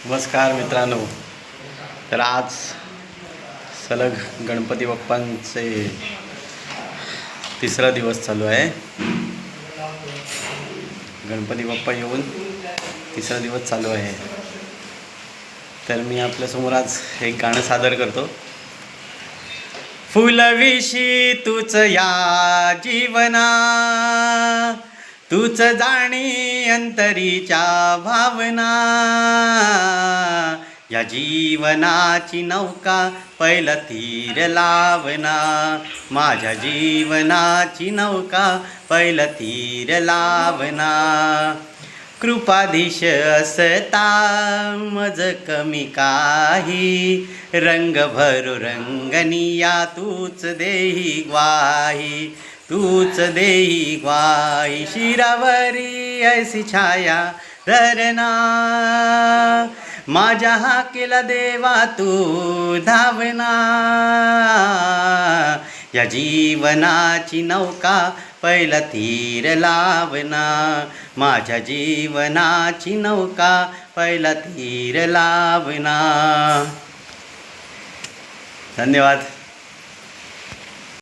नमस्कार मित्रांनो. तर आज सलग गणपती बाप्पांचे तिसरा दिवस चालू आहे. गणपती बाप्पा येऊन तिसरा दिवस चालू आहे. तर मी आपल्यासमोर आज एक गाणं सादर करतो. फुलविशी तूच या जीवना, तूच जाणी अंतरीच्या भावना. या जीवनाची नौका पहिला तीर लावना, माझ्या जीवनाची नौका पहिला तीर लावना. कृपाधीश असता मज कमी काही, रंग भरू रंगनिया तूच देही ग्वाही, तूच देही ग्वाही. शिरावरी ऐसी छाया धरना, माझ्या हाकेला देवा तू धावना. या जीवनाची नौका पहिला तीर लावना, माझ्या जीवनाची नौका पहिला तीर लावना. धन्यवाद.